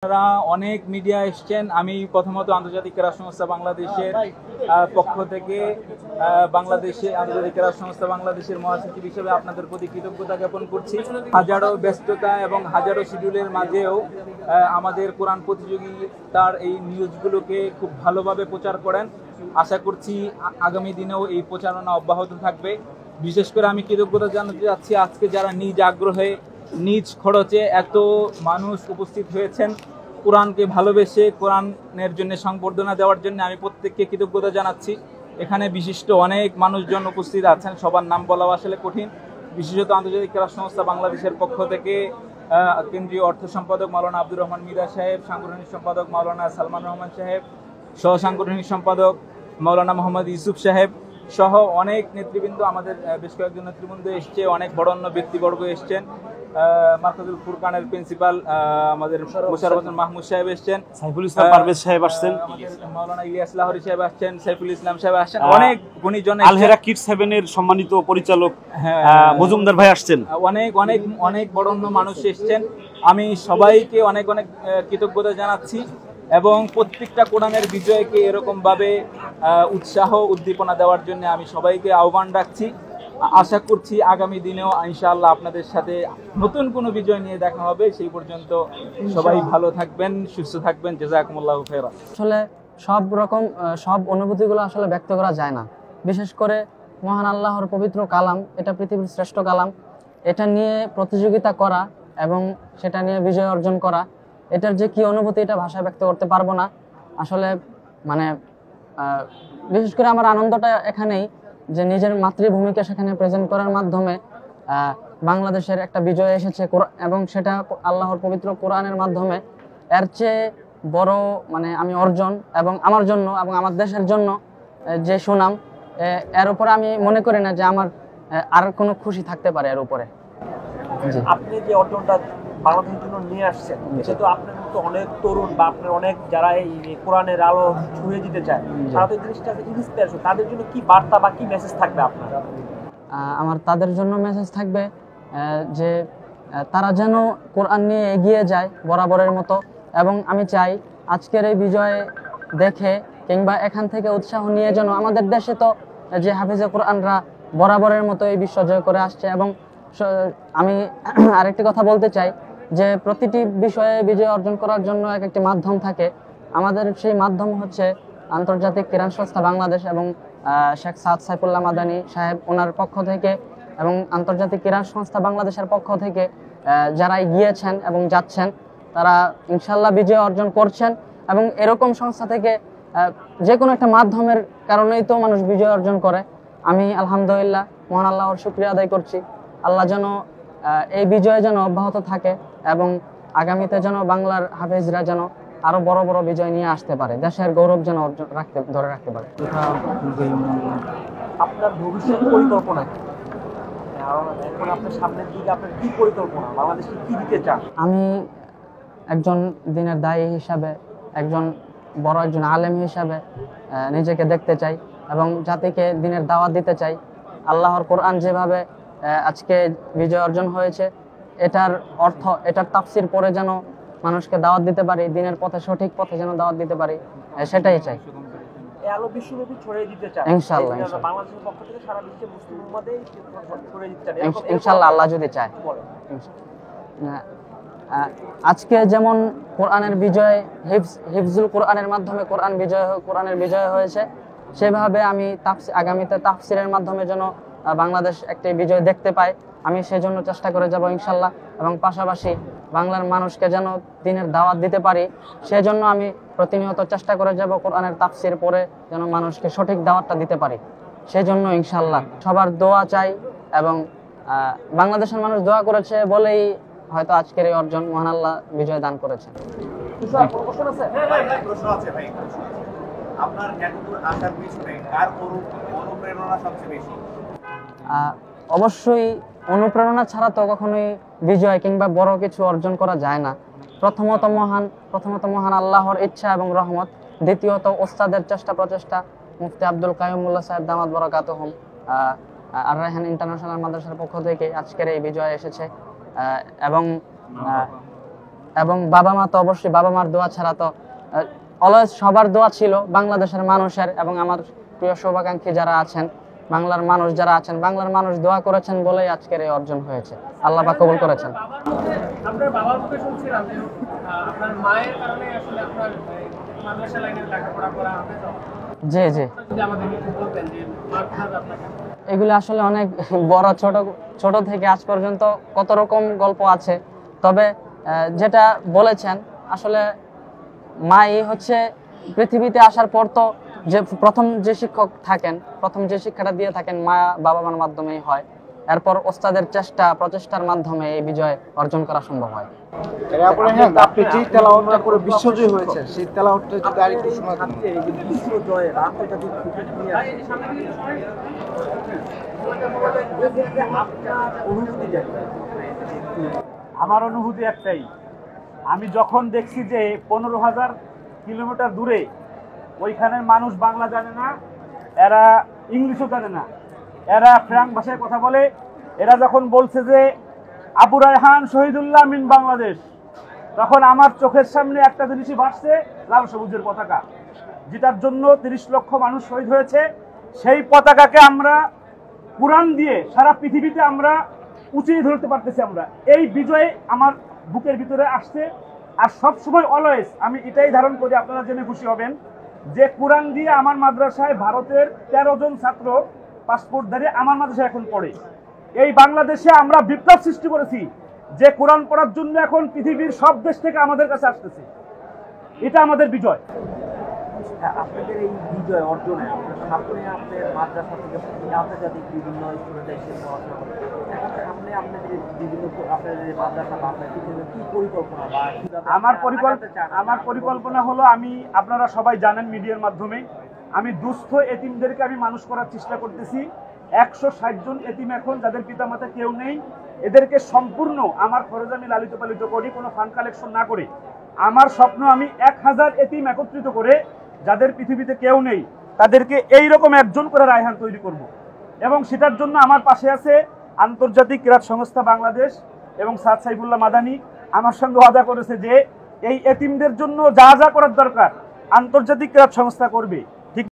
আপনারা অনেক মিডিয়া এসছেন। আমি প্রথমত আন্তর্জাতিক ক্রীড়া সংস্থা বাংলাদেশের পক্ষ থেকে আন্তর্জাতিক ক্রীড়া সংস্থা বাংলাদেশের মহাসচিব হিসেবে আপনাদের প্রতি কৃতজ্ঞতা জ্ঞাপন করছি। হাজারো ব্যস্ততা এবং হাজারো শিডিউলের মাঝেও আমাদের কোরআন প্রতিযোগিতার এই নিউজগুলোকে খুব ভালোভাবে প্রচার করেন। আশা করছি আগামী দিনেও এই প্রচারণা অব্যাহত থাকবে। বিশেষ করে আমি কৃতজ্ঞতা জানাতে চাচ্ছি আজকে যারা নিজ আগ্রহে নিজ খরচে এত মানুষ উপস্থিত হয়েছেন কোরআনকে ভালোবেসে কোরআনের জন্য সংবর্ধনা দেওয়ার জন্য আমি প্রত্যেককে কৃতজ্ঞতা জানাচ্ছি। এখানে বিশিষ্ট অনেক মানুষজন উপস্থিত আছেন, সবার নাম বলা আসলে কঠিন। বিশেষত আন্তর্জাতিক ক্রীড়া সংস্থা বাংলাদেশের পক্ষ থেকে কেন্দ্রীয় অর্থ সম্পাদক মাওলানা আব্দুর রহমান মীরা সাহেব, সাংগঠনিক সম্পাদক মাওলানা সালমান রহমান সাহেব, সহ সাংগঠনিক সম্পাদক মাওলানা মোহাম্মদ ইউসুফ সাহেব সহ অনেক নেতৃবৃন্দ, আমাদের বেশ কয়েকজন নেতৃবৃন্দ এসছে, অনেক বরেণ্য ব্যক্তিবর্গ এসছেন। মার্কাজুল ফুরকানের প্রিন্সিপাল আমাদের মোশাররফ মাহমুদ সাহেব এসছেন, সাইফুল ইসলাম পারভেজ সাহেব আসছেন, মাওলানা ইলিয়াস লাহোরী সাহেব আসছেন, সাইফুল ইসলাম সাহেব আসছেন, অনেক গুণীজন, আলহেরা কিডস হেভেনের সম্মানিত পরিচালক মজুমদার ভাই আসছেন, অনেক অনেক অনেক বরেণ্য মানুষ এসছেন। আমি সবাইকে অনেক অনেক কৃতজ্ঞতা জানাচ্ছি এবং প্রত্যেকটা কোরআনের বিজয়কে এরকমভাবে উৎসাহ উদ্দীপনা দেওয়ার জন্য আমি সবাইকে আহ্বান রাখছি। আশা করছি আগামী দিনেও ইনশাআল্লাহ আপনাদের সাথে নতুন কোনো বিজয় নিয়ে দেখা হবে। সেই পর্যন্ত সবাই ভালো থাকবেন, সুস্থ থাকবেন। জাযাকুমুল্লাহু খাইরান। আসলে সব অনুভূতিগুলো আসলে ব্যক্ত করা যায় না। বিশেষ করে মহান আল্লাহর পবিত্র কালাম, এটা পৃথিবীর শ্রেষ্ঠ কালাম, এটা নিয়ে প্রতিযোগিতা করা এবং সেটা নিয়ে বিজয় অর্জন করা, এটার যে কি অনুভূতি এটা ভাষায় ব্যক্ত করতে পারবো না। আসলে মানে বিশেষ করে আমার আনন্দটা এখানেই যে নিজের মাতৃভূমিকে সেখানে প্রেজেন্ট করার মাধ্যমে বাংলাদেশের একটা বিজয় এসেছে এবং সেটা আল্লাহর পবিত্র কোরআনের মাধ্যমে। এর চেয়ে বড় আমি অর্জন এবং আমার জন্য এবং আমার দেশের জন্য যে সুনাম, এর উপরে আমি মনে করি না যে আমার আর কোনো খুশি থাকতে পারে এর উপরে। আপনি যে অর্জনটা বাংলাদেশের জন্য নিয়ে আসছেন, এটা তো আপনার মতো অনেক তরুণ বা আপনার অনেক যারা এই কোরআনের আলো ছুঁয়ে দিতে চায়, তারা তো জিনিসটাকে ইন্সপিরেশন, তাদের জন্য কি বার্তা বা কি মেসেজ থাকবে আপনার? আমার তাদের জন্য মেসেজ থাকবে যে তারা যেন কোরআন নিয়ে এগিয়ে যায় বরাবরের মতো। এবং আমি চাই আজকের এই বিজয় দেখে কিংবা এখান থেকে উৎসাহ নিয়ে যেন আমাদের দেশে তো যে হাফিজে কোরআনরা বরাবরের মতো এই বিশ্ব জয় করে আসছে। এবং আমি আরেকটি কথা বলতে চাই যে প্রতিটি বিষয়ে বিজয় অর্জন করার জন্য এক একটি মাধ্যম থাকে। আমাদের সেই মাধ্যম হচ্ছে আন্তর্জাতিক ক্রীড়া সংস্থা বাংলাদেশ এবং শেখ সাদ সাইফুল্লাহ মাদানী সাহেব ওনার পক্ষ থেকে এবং আন্তর্জাতিক ক্রীড়া সংস্থা বাংলাদেশের পক্ষ থেকে যারা গিয়েছেন এবং যাচ্ছেন, তারা ইনশাল্লাহ বিজয় অর্জন করছেন। এবং এরকম সংস্থা থেকে যে কোনো একটা মাধ্যমের কারণেই তো মানুষ বিজয় অর্জন করে। আমি আলহামদুলিল্লাহ মহান আল্লাহর শুকরিয়া আদায় করছি। আল্লাহ যেন এই বিজয় যেন অব্যাহত থাকে এবং আগামীতে যেন বাংলার হাফেজরা যেন আরো বড় বড় বিজয় নিয়ে আসতে পারে, দেশের গৌরব যেন ধরে রাখতে পারে। আপনার ভবিষ্যৎ পরিকল্পনা কি? এখন আপনার সামনের দিকে আপনার কি পরিকল্পনা, বাংলাদেশকে কি দিতে চান? আমি একজন দিনের দায়ী হিসাবে, একজন আলেম হিসাবে নিজেকে দেখতে চাই এবং জাতিকে দিনের দাওয়াত দিতে চাই। আল্লাহর কোরআন যেভাবে আজকে বিজয় অর্জন হয়েছে, এটার অর্থ, এটার তাফসির পরে যেন মানুষকে দাওয়াত দিতে পারি, দিনের পথে, সঠিক পথে যেন দাওয়াত দিতে পারি, সেটাই চাই। এই আলো বিশ্বব্যাপী ছড়িয়ে দিতে চান ইনশাআল্লাহ। বাংলাদেশের পক্ষ থেকে সারা বিশ্বে মুসলিম উম্মাহতে ছড়িয়ে দিতে চান ইনশাআল্লাহ, আল্লাহ যদি চায়। আজকে যেমন কোরআনের বিজয়, হিফজুল কোরআনের মাধ্যমে কোরআনের বিজয় হয়েছে, সেভাবে আমি আগামীতে তাফসিরের মাধ্যমে যেন বাংলাদেশ একটি বিজয় দেখতে পায়, আমি সেজন্য চেষ্টা করে যাব ইনশাল্লাহ। এবং পাশাপাশি বাংলার মানুষকে যেন দিনের দাওয়াত দিতে পারি, সেজন্য আমি প্রতিনিয়ত চেষ্টা করে যাব কোরআনের তাফসির পড়ে যেন মানুষকে সঠিক দাওয়াতটা দিতে পারি, সেজন্য ইনশাল্লাহ। সবার দোয়া চাই এবং বাংলাদেশের মানুষ দোয়া করেছে বলেই হয়তো আজকের এই অর্জন মহান আল্লাহ বিজয় দান করেছেন। আপনার এতদূর আসার পিছনে কার অনুপ্রেরণা সবচেয়ে বেশি? অবশ্যই অনুপ্রেরণা ছাড়া তো কখনোই বিজয় কিংবা বড় কিছু অর্জন করা যায় না। প্রথমত মহান আল্লাহর ইচ্ছা এবং রহমত, দ্বিতীয়ত ওস্তাদের চেষ্টা প্রচেষ্টা, মুফতি আব্দুল কাইয়ুমুল্লাহ সাহেব দামাত বরাকাতুহুম আর রায়হান ইন্টারন্যাশনাল মাদ্রাসার পক্ষ থেকে আজকের এই বিজয় এসেছে। এবং এবং বাবা মা তো অবশ্যই, বাবা মার দোয়া ছাড়া তো অলওয়েজ সবার দোয়া ছিল বাংলাদেশের মানুষের, এবং আমার প্রিয় শুভাকাঙ্ক্ষী যারা আছেন, বাংলার মানুষ যারা আছেন, বাংলার মানুষ দোয়া করেছেন বলেই আজকের এই অর্জন হয়েছে। আল্লাহ পাক কবুল করেছেন। আপনার বাবার মুখে শুনছিলাম যে আপনার মায়ের কারণে আসলে আপনার মাদ্রাসা লাইনে লেখাপড়া করা হবে। জি জি, যদি আমাদেরকে একটু বলতেন যে মার খারাপ আপনাকে। এগুলো আসলে অনেক বড়, ছোট থেকে আজ পর্যন্ত কত রকম গল্প আছে। তবে যেটা বলেছেন, আসলে মাই হচ্ছে পৃথিবীতে আসার পর তো যে প্রথম যে শিক্ষক থাকেন, প্রথম যে শিক্ষাটা দিয়ে থাকেন মা বাবা মার মাধ্যমেই হয়। এরপর ওস্তাদের প্রচেষ্টার মাধ্যমে এই বিজয় অর্জন করা সম্ভব হয়। আপনি যে তেলাওয়াতটা করে বিশ্বজয়ী হয়েছে, সেই তেলাওয়াতটা যদি আরেকটু শোনাতেন। বিশ্বজয়ের আন্তর্জাতিক ক্রিকেট নিয়ে আপনার অনুভূতি জানেন? আমার অনুভূতি একটাই, আমি যখন দেখছি যে 15,000 কিলোমিটার দূরে ওইখানের মানুষ বাংলা জানে না, এরা ইংলিশও জানে না, এরা ফ্রাঙ্ক ভাষায় কথা বলে, এরা যখন বলছে যে আবু রায়হান শহীদুল্লাহ মিন বাংলাদেশ, তখন আমার চোখের সামনে একটা জিনিসই ভাসছে, লাল সবুজের পতাকা, যেটার জন্য 30 লক্ষ মানুষ শহীদ হয়েছে। সেই পতাকাকে আমরা কুরআন দিয়ে সারা পৃথিবীতে আমরা উঁচিয়ে ধরতে পারতেছি। আমরা এই বিজয়ে আমার বুকের ভিতরে আসছে। আর সব সময় অলওয়েজ আমি এটাই ধারণ করি, আপনারা জেনে খুশি হবেন যে কুরআন দিয়ে আমার মাদ্রাসায় ভারতের 13 জন ছাত্র পাসপোর্টধারী আমার মাদ্রাসায় এখন পড়ে। এই বাংলাদেশে আমরা বিপ্লব সৃষ্টি করেছি, যে কোরআন পড়ার জন্য এখন পৃথিবীর সব দেশ থেকে আমাদের কাছে আসতেছে। এটা আমাদের বিজয়। আপনাদের এই বিজয় অর্জনে সামনে আপনার মাদ্রাসা থেকে আন্তর্জাতিক বিভিন্ন স্টুডেন্ট এসে পড়াশোনা করে, সামনে আপনাদের বিভিন্ন আপনাদের মাদ্রাসা বা আপনার কি পরিকল্পনা বা আমার পরিকল্পনা হলো, আমি আপনারা সবাই জানেন মিডিয়ার মাধ্যমে, আমি দুস্থ এতিমদেরকে আমি মানুষ করার চেষ্টা করতেছি। 160 জন এতিম এখন, যাদের পিতামাতা কেউ নেই, এদেরকে সম্পূর্ণ আমার খরচে আমি লালিত পালিত করি, কোনো ফান্ড কালেকশন না করে। আমার স্বপ্ন আমি 1000 এতিম একত্রিত করে, যাদের পৃথিবীতে কেউ নেই, তাদেরকে এইরকম একজন করে রায়হান তৈরি করব। এবং সেটার জন্য আমার পাশে আছে আন্তর্জাতিক ক্রীড়া সংস্থা বাংলাদেশ এবং সাদ সাইফুল্লাহ মাদানী। আমার সঙ্গে ওয়াদা করেছে যে এই এতিমদের জন্য যা যা করার দরকার আন্তর্জাতিক ক্রীড়া সংস্থা করবে।